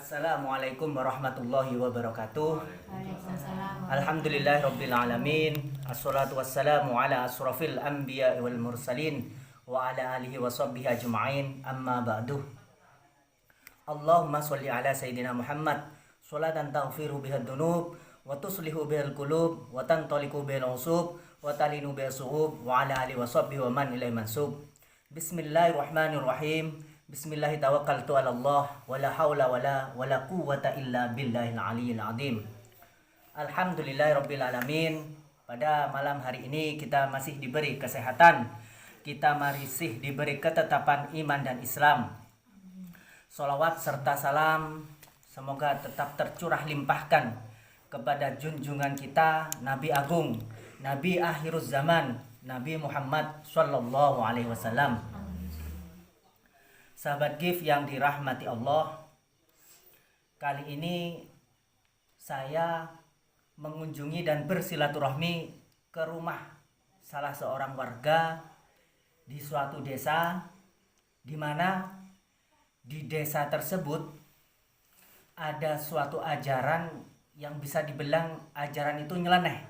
Assalamualaikum warahmatullahi wabarakatuh. Waalaikumsalam. Alhamdulillahirabbil alamin. Assalatu wassalamu ala asrafil anbiya wal mursalin wa ala alihi wa sahbihi ajma'in. Amma ba'du. Allahumma sholli ala sayyidina Muhammad sholatan taghfiru biha dzunub wa tuslihu bihal qulub wa tantaliqu bihal usub wa talinu bihal suhub wa ala alihi wa sahbihi wa man ilaihi mansub. Bismillahirrahmanirrahim. Bismillahi tawakkaltu ala Allah wala haula wala quwwata illa billahil aliyyil azim. Alhamdulillahirabbil alamin. Pada malam hari ini kita masih diberi kesehatan. Kita masih diberi ketetapan iman dan Islam. Sholawat serta salam semoga tetap tercurah limpahkan kepada junjungan kita Nabi Agung, Nabi akhiruz zaman, Nabi Muhammad sallallahu alaihi wasallam. Sahabat GIF yang dirahmati Allah, kali ini saya mengunjungi dan bersilaturahmi ke rumah salah seorang warga di suatu desa, di mana di desa tersebut ada suatu ajaran yang bisa dibilang ajaran itu nyeleneh,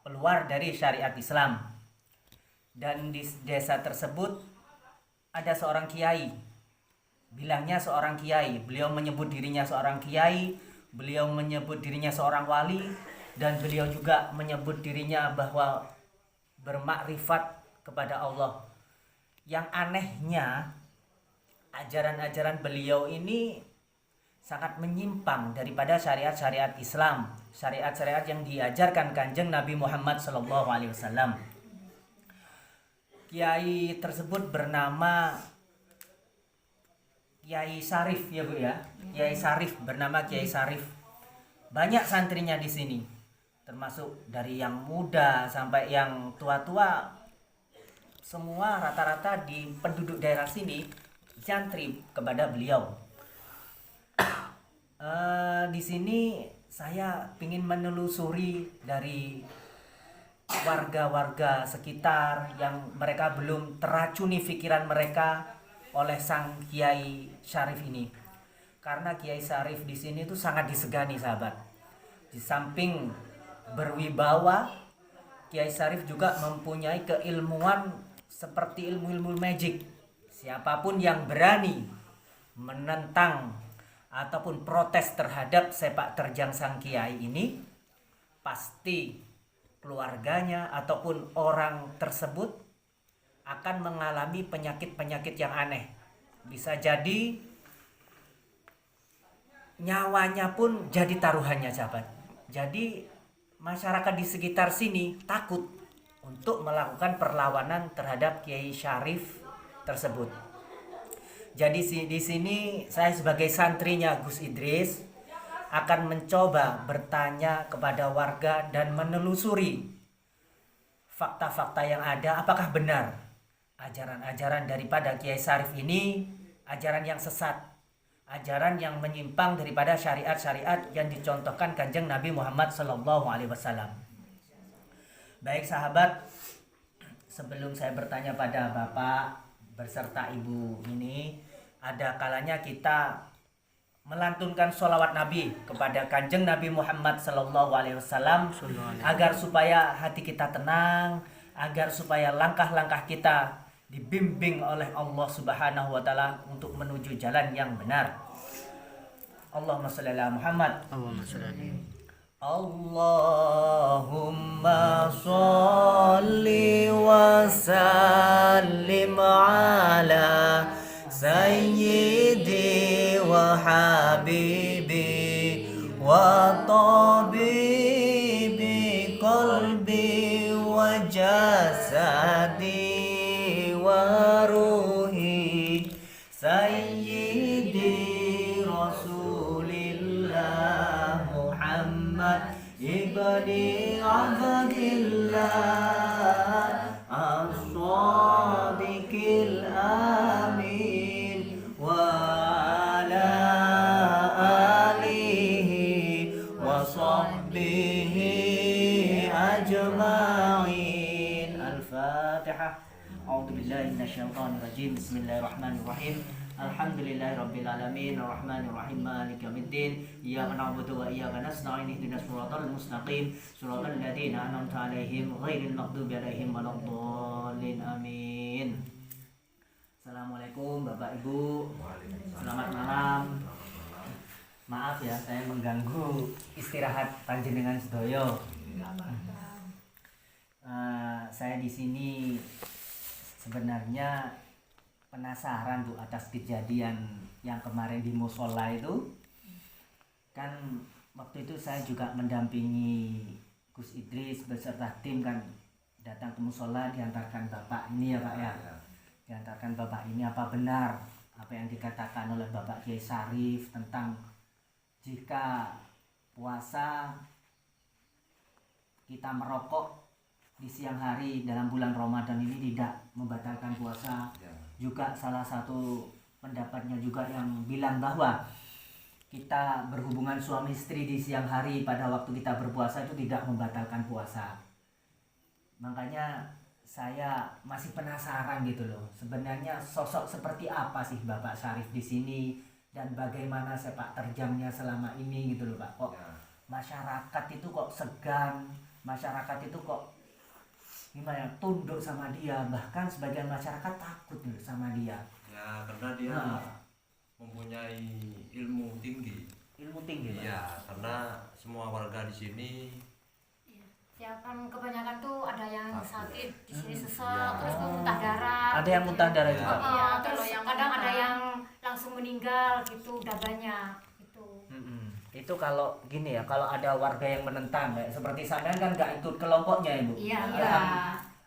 keluar dari syariat Islam. Dan di desa tersebut ada seorang kiai. Bilangnya seorang kiai, beliau menyebut dirinya seorang kiai, beliau menyebut dirinya seorang wali, dan beliau juga menyebut dirinya bahwa bermakrifat kepada Allah. Yang anehnya, ajaran-ajaran beliau ini sangat menyimpang daripada syariat-syariat Islam, syariat-syariat yang diajarkan Kanjeng Nabi Muhammad SAW. Kiai tersebut bernama Kiai Sarif, ya Bu ya. Kiai Sarif, bernama Kiai Sarif. Banyak santrinya di sini. Termasuk dari yang muda sampai yang tua-tua. Semua rata-rata di penduduk daerah sini santri kepada beliau. Di sini saya ingin menelusuri dari warga-warga sekitar yang mereka belum teracuni pikiran mereka oleh sang Kiai Syarif ini. Karena Kiai Syarif di sini itu sangat disegani, sahabat. Di samping berwibawa, Kiai Syarif juga mempunyai keilmuan seperti ilmu-ilmu magic. Siapapun yang berani menentang ataupun protes terhadap sepak terjang sang kiai ini, pasti keluarganya ataupun orang tersebut akan mengalami penyakit-penyakit yang aneh. Bisa jadi nyawanya pun jadi taruhannya, sahabat. Jadi masyarakat di sekitar sini takut untuk melakukan perlawanan terhadap Kiai Syarif tersebut. Jadi di sini saya sebagai santrinya Gus Idris akan mencoba bertanya kepada warga dan menelusuri fakta-fakta yang ada, apakah benar ajaran-ajaran daripada Kiai Syarif ini ajaran yang sesat, ajaran yang menyimpang daripada syariat-syariat yang dicontohkan Kanjeng Nabi Muhammad SAW. Baik sahabat, sebelum saya bertanya pada Bapak berserta Ibu ini, ada kalanya kita melantunkan sholawat Nabi kepada Kanjeng Nabi Muhammad SAW agar supaya hati kita tenang, agar supaya langkah-langkah kita dibimbing oleh Allah Subhanahu wa taala untuk menuju jalan yang benar. Allahumma shalli ala Muhammad. Allahumma shalli wa sallim ala sayyidi wa habibi wa tabibi qalbi wa jasadi wa ruhi sayyidi rasulillah Muhammad ibni abdillah as-sadiqil amin wa ala alihi wa sahbihi ajma'in. Al-Fatihah. A'udzubillahi minasyaitonir rajim. Bismillahirrahmanirrahim. Alhamdulillahirabbil alamin arrahmanir rahim maliki yaumiddin iyyaka na'budu wa iyyaka nasta'in ihdinas siratal mustaqim siratal ladzina an'amta 'alaihim ghairil maghdubi 'alaihim waladdallin amin. Assalamualaikum Bapak Ibu. Selamat malam. Maaf ya saya mengganggu istirahat panjenengan sedoyo. Saya di sini sebenarnya penasaran Bu atas kejadian yang kemarin di musola itu. Kan waktu itu saya juga mendampingi Gus Idris beserta tim kan datang ke musola, diantarkan Bapak ini ya Pak ya. Diantarkan Bapak ini, apa benar apa yang dikatakan oleh Bapak Kiai Syarif tentang jika puasa kita merokok di siang hari dalam bulan Ramadan ini tidak membatalkan puasa? Juga salah satu pendapatnya juga yang bilang bahwa kita berhubungan suami istri di siang hari pada waktu kita berpuasa itu tidak membatalkan puasa. Makanya saya masih penasaran gitu loh, sebenarnya sosok seperti apa sih Bapak Syarif di sini dan bagaimana sepak terjangnya selama ini gitu loh Pak. Kok masyarakat itu kok segan, masyarakat itu kok gimana tunduk sama dia, bahkan sebagian masyarakat takut sama dia ya karena dia mempunyai ilmu tinggi ya, karena semua warga di sini ya kan kebanyakan tuh ada yang sakit di sini sesek terus muntah darah, ada yang muntah darah juga. Terus yang kadang ada yang langsung meninggal gitu, udah banyak gitu. Itu kalau gini ya, kalau ada warga yang menentang kayak seperti sampean kan nggak ikut kelompoknya Ibu. Iya.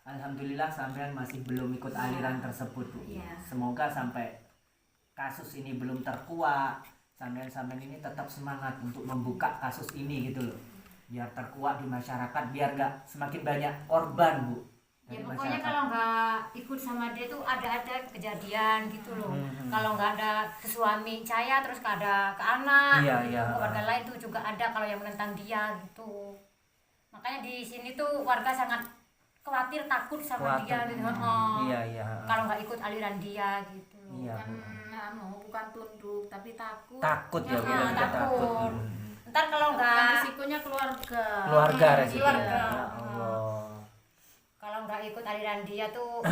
Alhamdulillah sampean masih belum ikut aliran tersebut Bu. Iya. Semoga sampai kasus ini belum terkuak, sampean ini tetap semangat untuk membuka kasus ini gitu loh, biar terkuak di masyarakat, biar nggak semakin banyak korban Bu. Ya pokoknya kalau nggak ikut sama dia tuh ada kejadian gitu loh. Kalau nggak ada ke suami saya terus nggak ada ke anak, Iya. Warga lain tuh juga ada kalau yang menentang dia gitu. Makanya di sini tuh warga sangat khawatir, takut sama dia gitu. Iya. Kalau nggak ikut aliran dia gitu. Iya, Bu. Bukan tunduk tapi takut. Takut ya Bu, takut. Ntar kalau nggak Risikonya keluarga. resikonya. Keluarga. Ya Allah. Kalau nggak ikut aliran dia tuh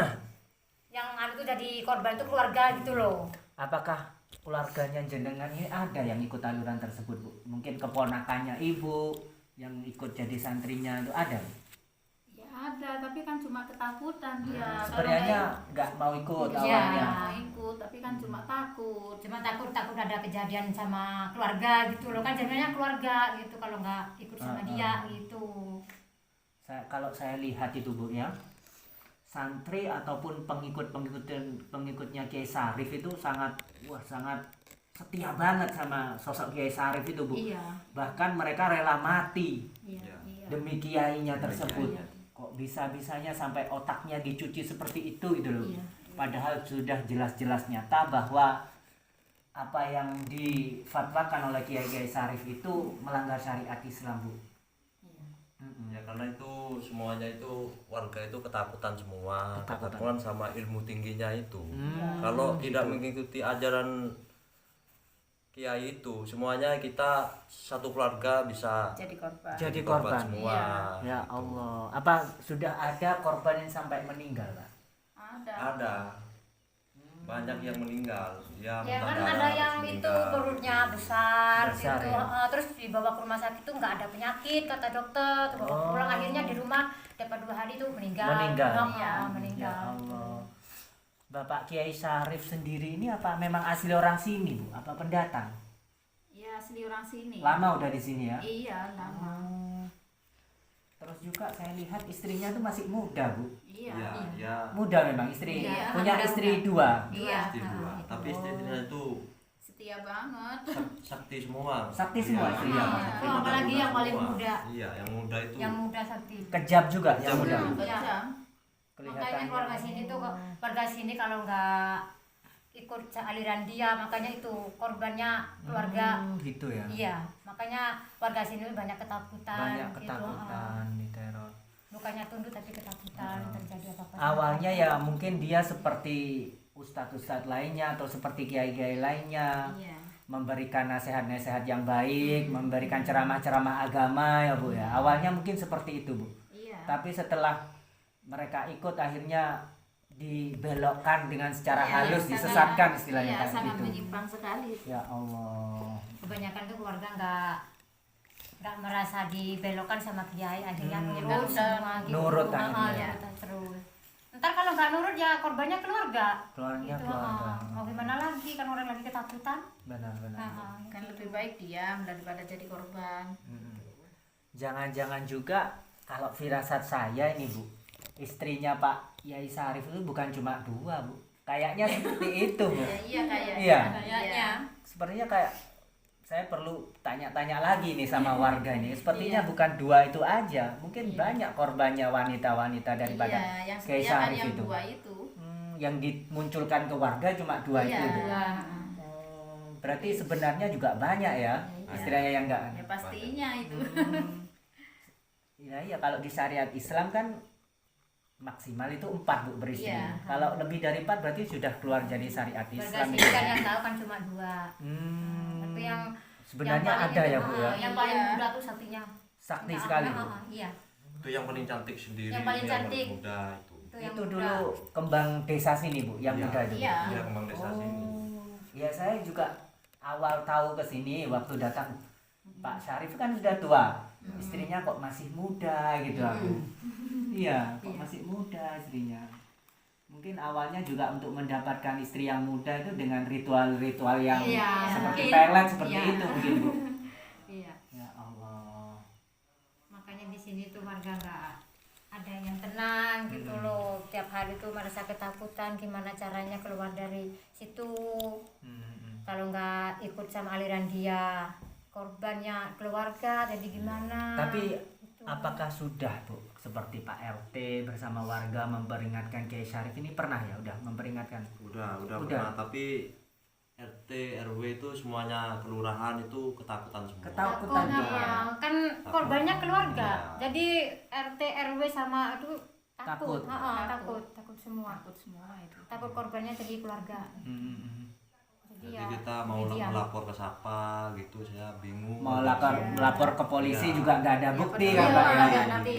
yang itu jadi korban tuh keluarga gitu loh. Apakah keluarganya jenengan ini ada yang ikut aliran tersebut Bu? Mungkin keponakannya Ibu yang ikut jadi santrinya itu ada? Ya ada, tapi kan cuma ketakutan dia. Sebenarnya nggak mau ikut Iya. awalnya. Mau ikut, tapi kan cuma takut. Cuma takut ada kejadian sama keluarga gitu loh, kan jadinya keluarga gitu kalau nggak ikut sama dia gitu. Kalau saya lihat itu Bu ya, santri ataupun pengikutnya Kiai Syarif itu sangat setia banget sama sosok Kiai Syarif itu Bu. Iya. Bahkan mereka rela mati Iya. demi kiainya tersebut. Iya. Kok bisa-bisanya sampai otaknya dicuci seperti itu gitu loh. Iya. Padahal sudah jelas-jelas nyata bahwa apa yang difatwakan oleh Kiai Syarif itu melanggar syariat Islam Bu. ya karena itu semuanya itu warga itu ketakutan semua, ketakutan sama ilmu tingginya itu. Kalau tidak mengikuti ajaran kiai itu, semuanya kita satu keluarga bisa Jadi korban. korban semua. Ya Allah, apa sudah ada korban yang sampai meninggal Pak? Ada banyak yang meninggal ya kan darah, ada yang terus itu meninggal. perutnya besar gitu. ya? Terus dibawa ke rumah sakit tuh nggak ada penyakit kata dokter, terus pulang akhirnya di rumah dapat 2 hari tuh meninggal. Ya Meninggal. Allah. Bapak Kiai Syarif sendiri ini apa memang asli orang sini Bu? Apa pendatang? Ya asli orang sini. Lama udah di sini ya? Iya, lama. Terus juga saya lihat istrinya tuh masih muda Bu. Iya. ya Muda memang istri. Iya, Punya muda, istri muda. 2. Iya. istri dua. Tapi istrinya itu Setia banget. sakti semua. Sakti semua Iya. istrinya. Sakti Oh, apalagi yang paling semua. muda. Iya, yang muda itu. Yang muda sakti. Kejam juga yang muda. Kejam. Makanya keluarga sini tuh warga sini kalau nggak ikut aliran dia, makanya itu korbannya keluarga. Gitu ya. Iya, makanya warga sini banyak ketakutan. Banyak gitu. ketakutan diteror. Bukannya tunduk tapi ketakutan terjadi apa-apa. Awalnya ya mungkin dia seperti ustadz-ustadz lainnya atau seperti kiai-kiai lainnya Iya. memberikan nasihat-nasihat yang baik, memberikan ceramah-ceramah agama ya Bu ya. Awalnya mungkin seperti itu Bu. Iya. Tapi setelah mereka ikut akhirnya dibelokkan dengan secara Iya, halus, sangat- disesatkan istilahnya iya, kayak sangat gitu. menyimpang sekali. Ya Allah. Kebanyakan tuh keluarga nggak merasa dibelokkan sama kiai, akhirnya nurut Nurut. semua gitu. Nurut Ah, akhirnya. nurut terus. Ntar kalau nggak nurut ya korbannya keluarga. Keluarga, Gitu, keluarga. Mau gimana lagi kan orang lagi ketakutan. Benar-benar. Kan lebih baik diam daripada jadi korban. Jangan-jangan juga kalau firasat saya ini Bu, istrinya Pak Yai Sarif itu bukan cuma 2 Bu. Kayaknya seperti itu Bu. Ya, iya kayaknya. Iya. Kayaknya. Sepertinya kayak saya perlu tanya-tanya lagi nih sama warga ini. Sepertinya bukan 2 itu aja, mungkin banyak korbannya wanita-wanita daripada Iya, yang Kiai setia kan Sarif yang itu. 2 itu. Yang dimunculkan ke warga cuma 2 Iya. itu Bu. Dua. Berarti sebenarnya juga banyak ya istilahnya yang enggak. Ya pastinya itu. Iya, kalau di syariat Islam kan maksimal itu 4 Bu beristri. Iya. Kalau lebih dari 4 berarti sudah keluar jadi syariat Keluarga Islam. sini kan yang tahu kan cuma 2. Hmm, Tapi yang sebenarnya yang paling ada itu, ya Bu ya. Yang paling Iya. muda tuh satunya. Sakti Nggak, sekali ah, Bu. ah, iya. Itu yang paling cantik sendiri, Yang paling cantik. muda itu. Yang Itu muda. dulu kembang desa sini Bu, yang Iya. muda itu. Iya. Iya, kembang desa sini. Ya saya juga awal tahu ke sini waktu datang Pak Syarif kan sudah tua. Istrinya kok masih muda gitu aku. Iya, kok masih muda istrinya. Mungkin awalnya juga untuk mendapatkan istri yang muda itu dengan ritual-ritual yang Iya, seperti mungkin. pelet seperti Iya. itu mungkin Bu. Iya. Ya Allah. Makanya di sini tuh warga nggak ada yang tenang gitu loh. Tiap hari tuh merasa ketakutan gimana caranya keluar dari situ. Kalau nggak ikut sama aliran dia, korbannya keluarga jadi gimana. Tapi apakah sudah Bu seperti Pak RT bersama warga memperingatkan Kiai Syarif ini pernah ya udah memperingatkan? Udah Udah. pernah, tapi RT RW itu semuanya kelurahan itu ketakutan semua. Ketakutan Takut, juga. kan korbannya keluarga. Iya. Jadi RT RW sama itu Takut. takut. Takut semua. Takut semua itu. Takut korbannya jadi keluarga. Jadi ya, kita mau ini dia. melapor ke siapa gitu, saya bingung. Mau lapor ke polisi Iya. juga nggak ada bukti Iya, kan Pak ya? nggak nanti.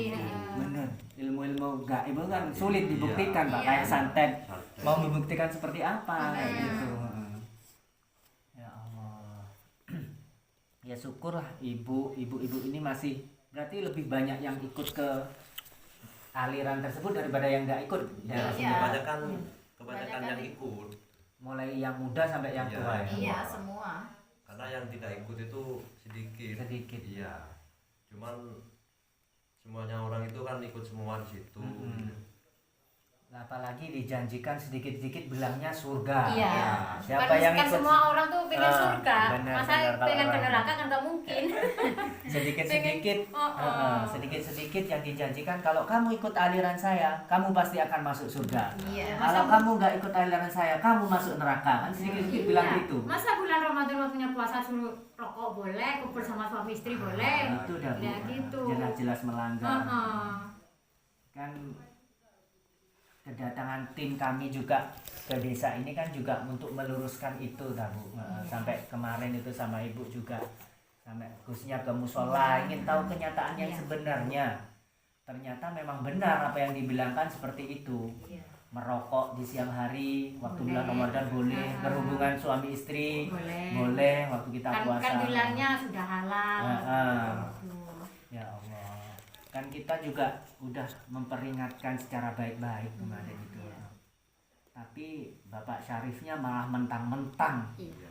Bener, ilmu-ilmu gaib itu kan sulit dibuktikan Pak, Iya. kayak santet Santet. mau membuktikan seperti apa kayak gitu. Ya Allah. Ya syukurlah ibu-ibu ini masih berarti lebih banyak yang ikut ke aliran tersebut daripada yang nggak ikut. Ya, Iya. Kebanyakan yang ikut. mulai yang muda sampai yang Iya. tua ya. Iya, semua. Karena yang tidak ikut itu sedikit. Sedikit. Iya. Cuman semuanya orang itu kan ikut semua di situ. Nah, apalagi dijanjikan sedikit-sedikit bilangnya surga. Iya. Siapa Kan, yang kan ikut semua orang tuh pengen Ah, surga. benar, Masa benar. Kalau pengen ke orang- neraka kan nggak mungkin. sedikit-sedikit Oh. sedikit-sedikit yang dijanjikan kalau kamu ikut aliran saya kamu pasti akan masuk surga. Iya. Kalau kamu nggak ikut aliran saya kamu masuk neraka, kan sedikit-sedikit bilang Iya. gitu. Masa bulan Ramadan waktunya puasa suruh rokok boleh, kumpul sama suami istri boleh. Itu udah Bu. Ya gitu. Jelas-jelas melanggar. Heeh. Kan kedatangan tim kami juga ke desa ini kan juga untuk meluruskan itu Bu. Sampai kemarin itu sama ibu juga sampai khususnya ke musola ingin tahu kenyataan yang Iya. sebenarnya. Ternyata memang benar apa yang dibilangkan seperti itu. Iya. Merokok di siang hari waktu Boleh. bulan Ramadan boleh, berhubungan suami istri boleh waktu kita Kan, puasa. kan bilangnya sudah halal. Gitu. Ya Allah, kan kita juga udah memperingatkan secara baik-baik kemarin itu. Tapi Bapak Syarifnya malah mentang-mentang. Iya.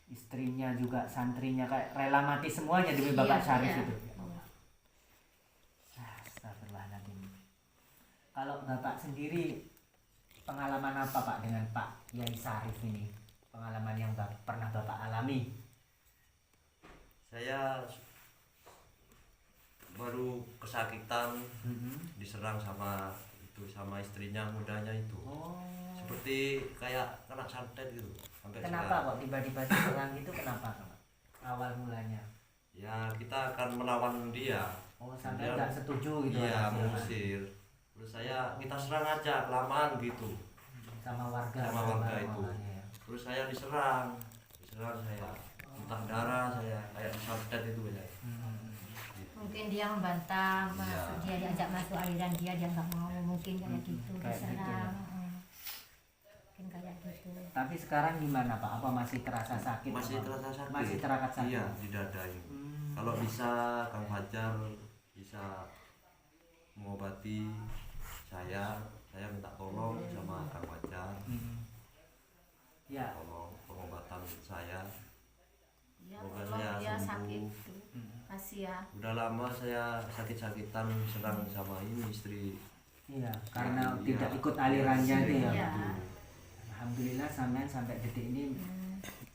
Istrinya juga santrinya kayak rela mati semuanya demi Bapak Iya, Syarif iya. itu. Astagfirullahaladzim. Kalau Bapak sendiri pengalaman apa Pak dengan Pak Yai Syarif ini? Pengalaman yang pernah Bapak alami? Saya baru kesakitan, diserang sama istrinya mudanya itu. Oh. Seperti kayak kena santet gitu. Sampai Kenapa sekarang. kok tiba-tiba diserang itu kenapa Pak? Awal mulanya? Ya kita akan melawan dia. Oh sampai Dia- nggak setuju gitu? Iya, hasilnya. mengusir. Terus kita serang aja kelamaan gitu. sama warga. sama warga itu. Malah, ya. Terus saya diserang saya, muntah darah saya, kayak disantet itu ya. Mungkin dia membantah, masuk dia diajak masuk aliran dia nggak mau, mungkin kayak gitu kayak gitu ya. diserang. Mungkin kayak gitu. Tapi sekarang gimana Pak? Apa masih terasa sakit? Masih apa? terasa sakit. Masih terasa sakit. Iya, di dada itu. Kalau bisa Kang Fajar bisa mengobati saya minta tolong sama Kang Fajar. Ya. Tolong pengobatan saya. Ya, Semoga kalau saya dia sembuh. sakit kasih ya. Udah lama saya sakit-sakitan sedang sama ini istri. Iya, karena Iya. tidak ikut alirannya itu ya. Iya. Alhamdulillah sampai detik ini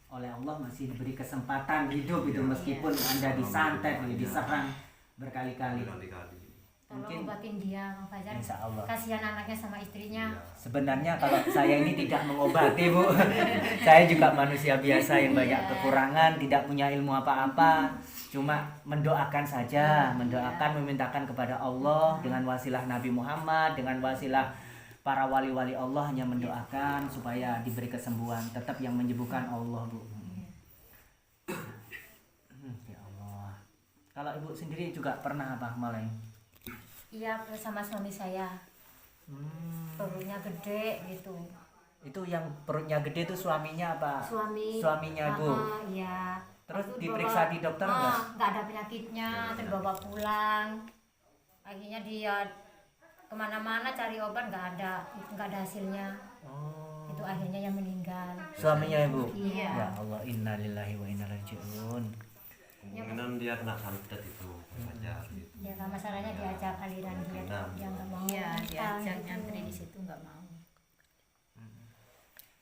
oleh Allah masih diberi kesempatan hidup itu meskipun Anda disantet, diserang berkali-kali. Kali-kali. Tolong Mungkin- obatin dia, Bang Fajar. Insya Allah. Kasihan anaknya sama istrinya. Iya. Sebenarnya kalau saya ini tidak mengobati Bu, saya juga manusia biasa yang banyak kekurangan, tidak punya ilmu apa-apa, cuma mendoakan saja, mendoakan, memintakan kepada Allah dengan wasilah Nabi Muhammad, dengan wasilah para wali-wali Allah, hanya mendoakan supaya diberi kesembuhan. Tetap yang menyembuhkan Allah Bu. Ya Allah. Kalau Ibu sendiri juga pernah apa Maleng? Iya, sama suami saya. Perutnya gede gitu. Itu yang perutnya gede itu suaminya apa? Suaminya Bu. Iya. Terus Waktu diperiksa di dokter nggak? nggak ada penyakitnya, terbawa pulang. Akhirnya dia kemana-mana cari obat nggak ada hasilnya. Oh. Itu akhirnya yang meninggal. Suaminya Ibu. Iya. Ya Allah, innalillahi wa inna ilaihi raji'un. Kemungkinan dia kena santet itu Fajar gitu. Ya kan masalahnya diajak aliran dia, dia nggak mau. Iya, diajak gitu. nyantri di situ nggak mau.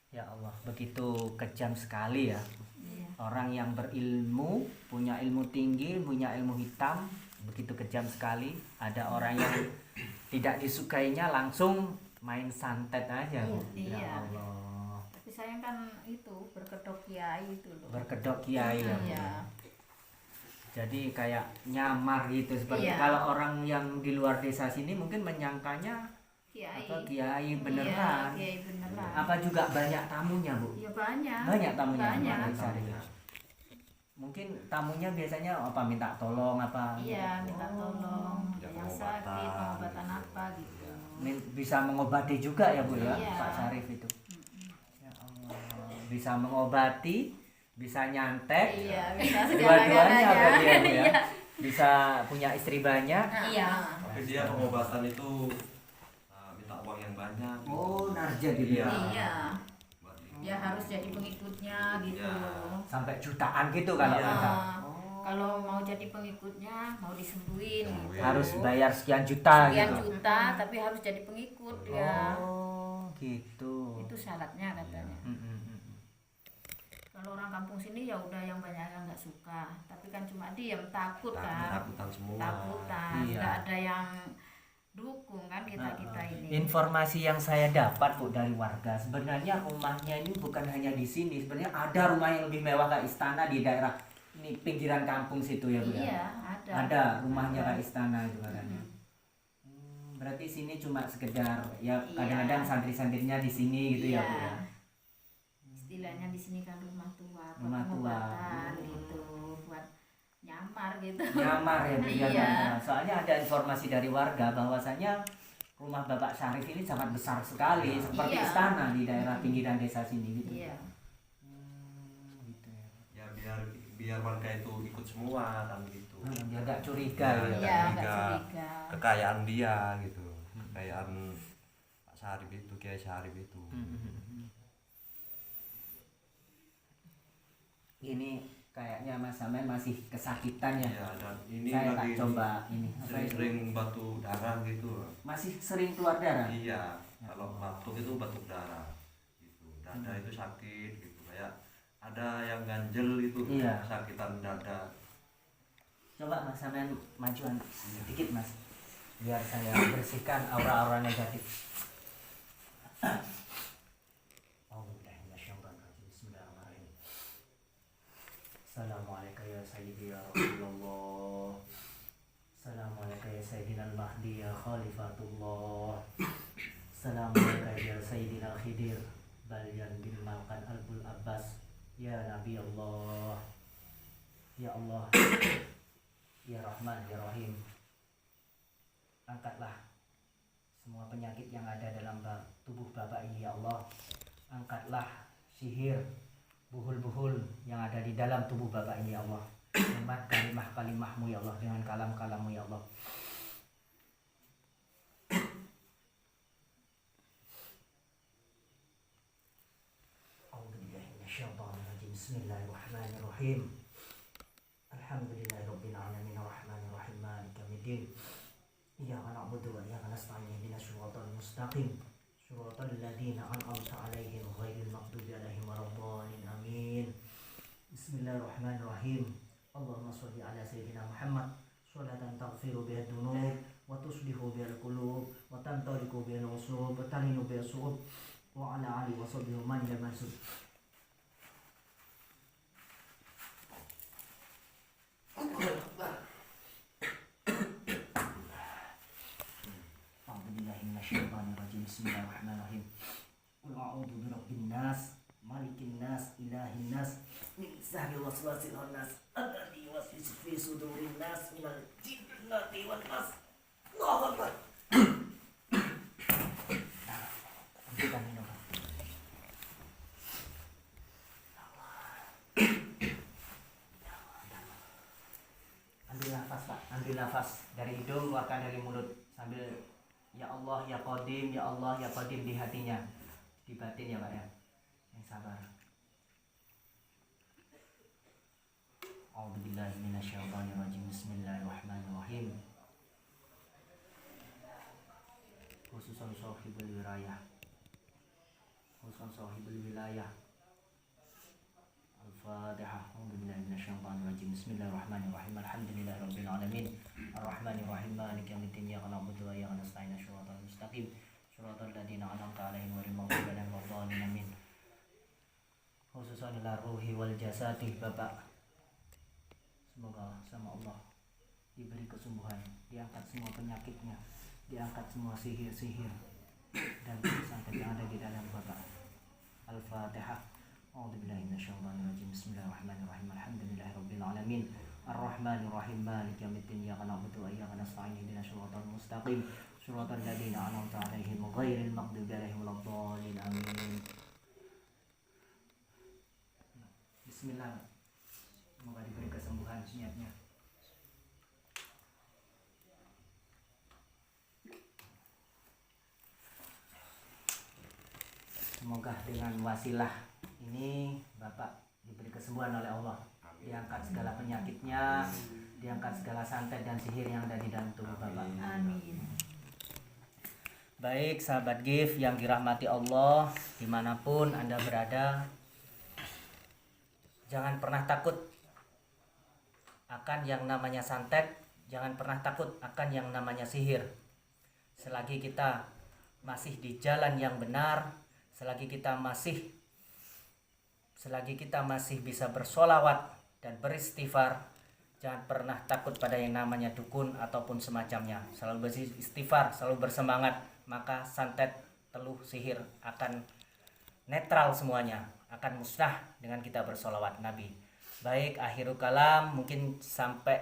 Ya Allah, begitu kejam sekali ya. Iya. Orang yang berilmu, punya ilmu tinggi, punya ilmu hitam, begitu kejam sekali. Ada orang yang tidak disukainya langsung main santet aja. Bu. Ya Iya. Allah. Tapi saya kan itu berkedok kiai itu loh. Berkedok kiai ya. Bu. Iya. Jadi kayak nyamar gitu seperti Iya. kalau orang yang di luar desa sini mungkin menyangkanya Kiai. apa kiai beneran. Iya, kiai beneran. Apa juga banyak tamunya Bu? Iya banyak. Banyak tamunya. Banyak. Bu, Syarif. Mungkin tamunya biasanya apa minta tolong apa? Iya, minta tolong. Ya, Yang pengobatan. sakit, pengobatan apa gitu. Bisa mengobati juga ya Bu ya, Iya. Pak Syarif itu. Ya Allah, bisa mengobati, bisa nyantet, Iya, bisa dua-duanya segala-galanya. berarti ya Bu ya. Iya. Bisa punya istri banyak. Iya. Tapi dia pengobatan itu minta uang yang banyak. Oh, narja gitu ya. Iya. Ya harus jadi pengikutnya gitu. Iya. Sampai jutaan gitu kalau Iya. kita. Kalau mau jadi pengikutnya, mau disembuhin gitu. Harus bayar sekian juta Sekian gitu. juta, tapi harus jadi pengikut ya. Oh, gitu. Itu syaratnya katanya. Kalau orang kampung sini ya udah yang banyak yang nggak suka, tapi kan cuma diam takut kan, Takutan semua. takutan, Iya. nggak ada yang dukung kan kita ini. Informasi yang saya dapat Bu dari warga, sebenarnya rumahnya ini bukan hanya di sini, sebenarnya ada rumah yang lebih mewah kayak istana di daerah ini pinggiran kampung situ ya Bu ya. Iya ada. Ada rumahnya kayak istana itu katanya. Berarti sini cuma sekedar ya Iya. kadang-kadang santri-santrinya di sini gitu ya Bu ya. Istilahnya di sini kan rumah tua, buat Rumah tua. pengobatan gitu, buat nyamar gitu. Nyamar ya Bu ya. Iya. Soalnya ada informasi dari warga bahwasanya rumah Bapak Syarif ini sangat besar sekali seperti Iya. istana di daerah pinggiran desa sini gitu. Iya. Gitu ya. Ya biar warga itu ikut semua kan gitu. Dia agak curiga Iya. ya. Iya, nggak Curiga. curiga. Kekayaan dia gitu. Kekayaan Pak Syarif itu, Kiai Syarif itu. Ini kayaknya Mas Samen masih kesakitan ya. Ya, dan ini Saya tak lagi coba ini. Apa itu? sering-sering batu darah gitu. Masih sering keluar darah. Iya, kalau batuk itu batuk darah gitu. Dada itu sakit gitu, kayak ada yang ganjel itu, Iya. sakitan dada. Coba Mas Samen majuan sedikit Mas, biar saya bersihkan aura-aura negatif. Assalamualaikum ya Sayyidi ya Rasulullah. Assalamualaikum ya Sayyidina al-Mahdi ya Khalifatullah. Assalamualaikum ya Sayyidina al Khidir Balyan bin Malkan Albul Abbas. Ya Nabi Allah, ya Allah, ya Rahman, ya Rahim, angkatlah semua penyakit yang ada dalam tubuh Bapak ini ya Allah. Angkatlah sihir, buhul-buhul yang ada di dalam tubuh Bapak ini ya Allah. Dengan kalimah-kalimahmu ya Allah, dengan kalam-kalammu ya Allah. Bismillahirrahmanirrahim. Alhamdulillahirabbil alamin arrahmanir rahim maliki yaumiddin. Iyyaka na'budu wa iyyaka nasta'in ihdinas siratal mustaqim siratal ladzina an'amta 'alaihim ghairil maghdubi 'alaihim waladdallin amin. Bismillahirrahmanirrahim. Allahumma shalli ala sayyidina Muhammad sholatan taghfiru biha dzunub wa tuslihu biha al-qulub wa tantariqu biha al-usub wa talinu biha as-su'ub wa ala alihi wa sahbihi man yamansub. Bismillahirrahmanirrahim. Qul a'udzu birabbin nas, malikin nas, ilahin nas, min syarril waswasil khannas, alladzi yuwaswisu fi sudurin nas minal jinnati wan nas. Allahu Akbar. Ambilkan minum. Ambil nafas Pak, ambil nafas dari hidung, keluarkan dari mulut sambil ya Allah ya Qadim, ya Allah ya Qadim di hatinya, di batin ya Pak ya, yang sabar. A'udzubillahi minasyaitonirrajim. Bismillahirrahmanirrahim. Khususan sahibul wilayah, khususan sahibul wilayah. Al-Fatihah. A'udzubillahi minasyaitonirrajim. Bismillahirrahmanirrahim. Alhamdulillahirabbil alamin. Arrahmanirrahim. Maliki yaumiddin. Iyyaka na'budu wa iyyaka nasta'in. Shiratal mustaqim. Shiratal ladzina an'amta 'alaihim ghairil maghdubi 'alaihim waladdallin. Amin. Khususan ila ruhi wal jasadi Bapak. Semoga sama Allah diberi kesembuhan, diangkat semua penyakitnya, diangkat semua sihir-sihir dan santet yang ada di dalam Bapak. Al-Fatihah. A'udzubillahi minasyaitonirrajim. Bismillahirrahmanirrahim. Alhamdulillahirabbil alamin. Arrahmanirrahim. Maliki yaumiddin. Iyyaka na'budu wa iyyaka nasta'in. Ihdinas siratal mustaqim. Shiratal ladzina an'amta 'alaihim ghairil maghdubi 'alaihim waladdallin. Amin. Bismillah. Semoga diberi kesembuhan niatnya. Semoga dengan wasilah ini Bapak diberi kesembuhan oleh Allah. Diangkat segala penyakitnya, diangkat segala santet dan sihir yang ada di dalam tubuh Bapak. Amin. Baik sahabat GIF yang dirahmati Allah, dimanapun Anda berada, jangan pernah takut akan yang namanya santet, jangan pernah takut akan yang namanya sihir. Selagi kita masih di jalan yang benar, selagi kita masih bisa bersolawat dan beristighfar, jangan pernah takut pada yang namanya dukun ataupun semacamnya. Selalu beristighfar, selalu bersemangat, maka santet, teluh, sihir akan netral semuanya, akan musnah dengan kita bersolawat Nabi. Baik, akhirul kalam, mungkin sampai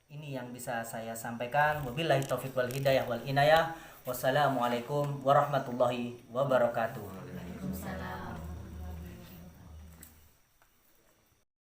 ini yang bisa saya sampaikan. Wabillahi taufiq wal hidayah wal inayah. Wassalamualaikum warahmatullahi wabarakatuh. Waalaikumsalam.